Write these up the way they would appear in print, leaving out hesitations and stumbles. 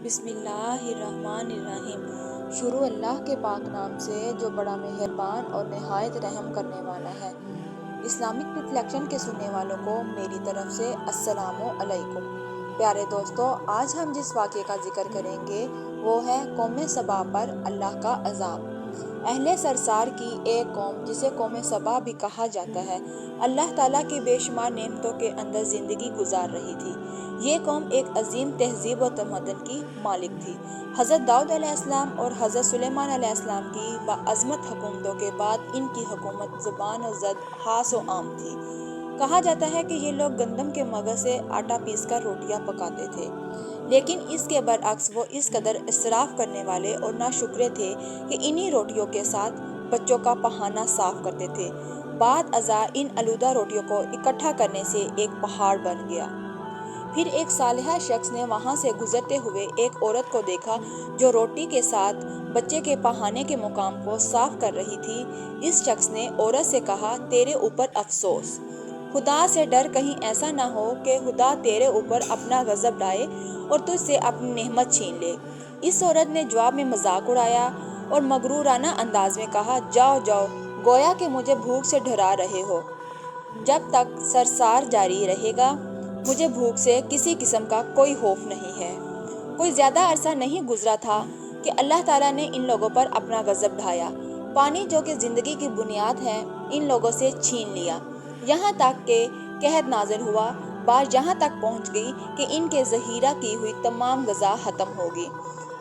بسم اللہ الرحمن الرحیم۔ شروع اللہ کے پاک نام سے جو بڑا مہربان اور نہایت رحم کرنے والا ہے۔ اسلامک ریفلیکشن کے سننے والوں کو میری طرف سے السلام علیکم۔ پیارے دوستو، آج ہم جس واقعے کا ذکر کریں گے وہ ہے قوم سبا پر اللہ کا عذاب۔ اہل سرسار کی ایک قوم جسے قوم سبا بھی کہا جاتا ہے، اللہ تعالیٰ کی بے شمار نعمتوں کے اندر زندگی گزار رہی تھی۔ یہ قوم ایک عظیم تہذیب و تمدن کی مالک تھی۔ حضرت داؤد علیہ السلام اور حضرت سلیمان علیہ السلام کی باعظمت حکومتوں کے بعد ان کی حکومت زبان و زد خاص و عام تھی۔ کہا جاتا ہے کہ یہ لوگ گندم کے مغز سے آٹا پیس کر روٹیاں پکاتے تھے، لیکن اس کے برعکس وہ اس قدر اسراف کرنے والے اور ناشکرے تھے کہ انہی روٹیوں کے ساتھ بچوں کا پہانا صاف کرتے تھے۔ بعد ازاں ان آلودہ روٹیوں کو اکٹھا کرنے سے ایک پہاڑ بن گیا۔ پھر ایک صالحہ شخص نے وہاں سے گزرتے ہوئے ایک عورت کو دیکھا جو روٹی کے ساتھ بچے کے پہانے کے مقام کو صاف کر رہی تھی۔ اس شخص نے عورت سے کہا، تیرے اوپر افسوس! خدا سے ڈر، کہیں ایسا نہ ہو کہ خدا تیرے اوپر اپنا غضب ڈالے اور تجھ سے اپنی نعمت چھین لے۔ اس عورت نے جواب میں مذاق اڑایا اور مغرورانہ انداز میں کہا، جاؤ جاؤ، گویا کہ مجھے بھوک سے ڈرا رہے ہو۔ جب تک سرسار جاری رہے گا، مجھے بھوک سے کسی قسم کا کوئی خوف نہیں ہے۔ کوئی زیادہ عرصہ نہیں گزرا تھا کہ اللہ تعالیٰ نے ان لوگوں پر اپنا غضب ڈھایا۔ پانی جو کہ زندگی کی بنیاد ہے، ان لوگوں سے چھین لیا، یہاں تک کہ قحط نازل ہوا۔ بات یہاں تک پہنچ گئی کہ ان کے ذخیرہ کی ہوئی تمام غذا ختم ہوگی۔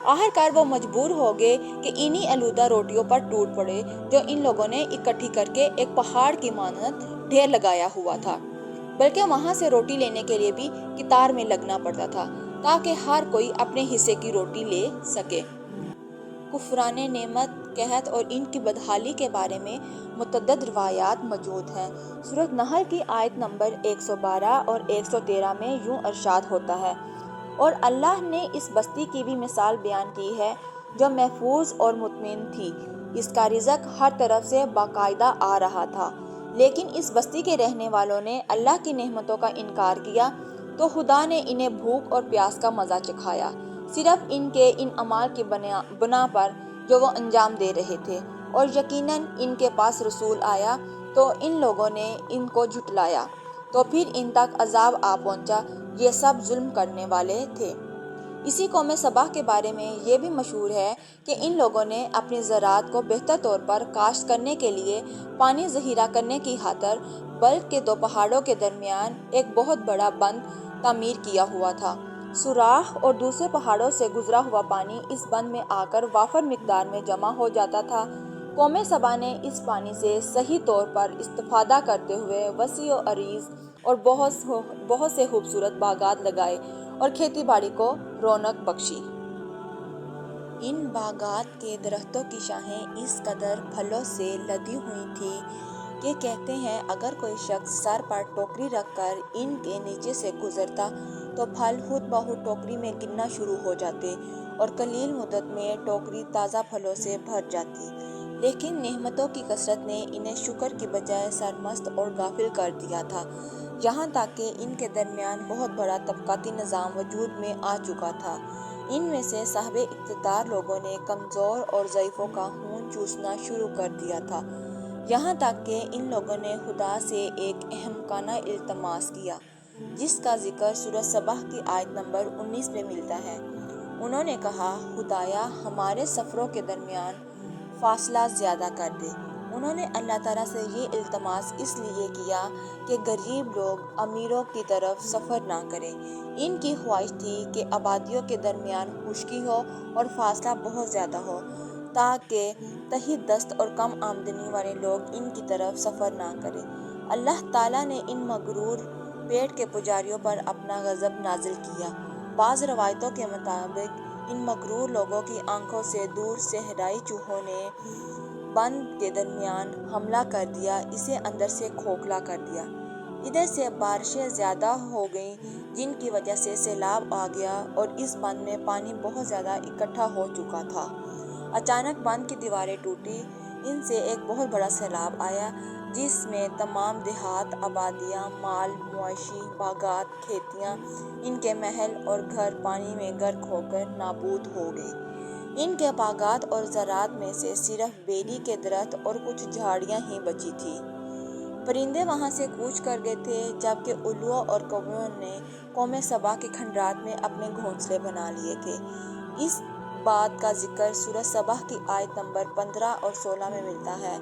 آخرکار وہ مجبور ہو گئے کہ انہی آلودہ روٹیوں پر ٹوٹ پڑے جو ان لوگوں نے اکٹھی کر کے ایک پہاڑ کی مانند ڈھیر لگایا ہوا تھا، بلکہ وہاں سے روٹی لینے کے لیے بھی قطار میں لگنا پڑتا تھا تاکہ ہر کوئی اپنے حصے کی روٹی لے سکے۔ کفران نعمت، قحط اور ان کی بدحالی کے بارے میں متعدد روایات موجود ہیں۔ سورۃ نحل کی آیت نمبر 112 اور 113 میں یوں ارشاد ہوتا ہے، اور اللہ نے اس بستی کی بھی مثال بیان کی ہے جو محفوظ اور مطمئن تھی۔ اس کا رزق ہر طرف سے باقاعدہ آ رہا تھا، لیکن اس بستی کے رہنے والوں نے اللہ کی نعمتوں کا انکار کیا تو خدا نے انہیں بھوک اور پیاس کا مزہ چکھایا، صرف ان کے ان اعمال کی بنا پر جو وہ انجام دے رہے تھے۔ اور یقیناً ان کے پاس رسول آیا تو ان لوگوں نے ان کو جھٹلایا، تو پھر ان تک عذاب آ پہنچا۔ یہ سب ظلم کرنے والے تھے۔ اسی قوم سبا کے بارے میں یہ بھی مشہور ہے کہ ان لوگوں نے اپنی زراعت کو بہتر طور پر کاشت کرنے کے لیے پانی ذخیرہ کرنے کی خاطر بلخ کے دو پہاڑوں کے درمیان ایک بہت بڑا بند تعمیر کیا ہوا تھا۔ سوراخ اور دوسرے پہاڑوں سے گزرا ہوا پانی اس بند میں آ کر وافر مقدار میں جمع ہو جاتا تھا۔ قوم سبا نے اس پانی سے صحیح طور پر استفادہ کرتے ہوئے وسیع و عریض اور بہت سے خوبصورت باغات لگائے اور کھیتی باڑی کو رونق بخشی۔ ان باغات کے درختوں کی شاخیں اس قدر پھلوں سے لدی ہوئی تھیں کہ کہتے ہیں اگر کوئی شخص سر پر ٹوکری رکھ کر ان کے نیچے سے گزرتا تو پھل خود بخود ٹوکری میں گرنا شروع ہو جاتے اور قلیل مدت میں ٹوکری تازہ پھلوں سے بھر جاتی۔ لیکن نعمتوں کی کثرت نے انہیں شکر کی بجائے سرمست اور غافل کر دیا تھا، یہاں تک کہ ان کے درمیان بہت بڑا طبقاتی نظام وجود میں آ چکا تھا۔ ان میں سے صاحب اقتدار لوگوں نے کمزور اور ضعیفوں کا خون چوسنا شروع کر دیا تھا، یہاں تک کہ ان لوگوں نے خدا سے ایک احمقانہ التماس کیا جس کا ذکر سورۃ سبا کی آیت نمبر 19 میں ملتا ہے۔ انہوں نے کہا، خدایا ہمارے سفروں کے درمیان فاصلہ زیادہ کر دے۔ انہوں نے اللہ تعالیٰ سے یہ التماس اس لیے کیا کہ غریب لوگ امیروں کی طرف سفر نہ کریں۔ ان کی خواہش تھی کہ آبادیوں کے درمیان خشکی ہو اور فاصلہ بہت زیادہ ہو تاکہ تحت دست اور کم آمدنی والے لوگ ان کی طرف سفر نہ کریں۔ اللہ تعالیٰ نے ان مغرور پیٹ کے پجاریوں پر اپنا غضب نازل کیا۔ بعض روایتوں کے مطابق ان مغرور لوگوں کی آنکھوں سے دور صحرائی چوہوں نے بند کے درمیان حملہ کر دیا، اسے اندر سے کھوکھلا کر دیا۔ ادھر سے بارشیں زیادہ ہو گئیں جن کی وجہ سے سیلاب آ گیا اور اس بند میں پانی بہت زیادہ اکٹھا ہو چکا تھا۔ اچانک بند کی دیواریں ٹوٹی، ان سے ایک بہت بڑا سیلاب آیا۔ جس میں تمام دیہات، آبادیاں، مال مویشی، باغات، کھیتیاں، ان کے محل اور گھر پانی میں غرق ہو کر نابود ہو گئے۔ ان کے باغات اور زراعت میں سے صرف بیری کے درخت اور کچھ جھاڑیاں ہی بچی تھیں۔ پرندے وہاں سے کوچ کر گئے تھے، جبکہ الوؤں اور کووں نے قوم سبا کے کھنڈرات میں اپنے گھونسلے بنا لیے تھے۔ اس بات کا ذکر سورہ سبا کی آیت نمبر 15 اور 16 میں ملتا ہے،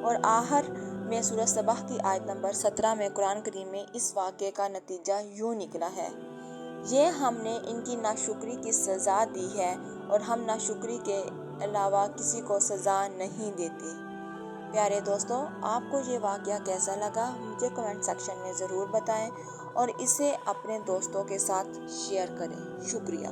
اور آخر میں سورہ سبا کی آیت نمبر 17 میں قرآن کریم میں اس واقعے کا نتیجہ یوں نکلا ہے: یہ ہم نے ان کی ناشکری کی سزا دی ہے، اور ہم ناشکری کے علاوہ کسی کو سزا نہیں دیتے۔ پیارے دوستو، آپ کو یہ واقعہ کیسا لگا مجھے کمنٹ سیکشن میں ضرور بتائیں، اور اسے اپنے دوستوں کے ساتھ شیئر کریں۔ شکریہ۔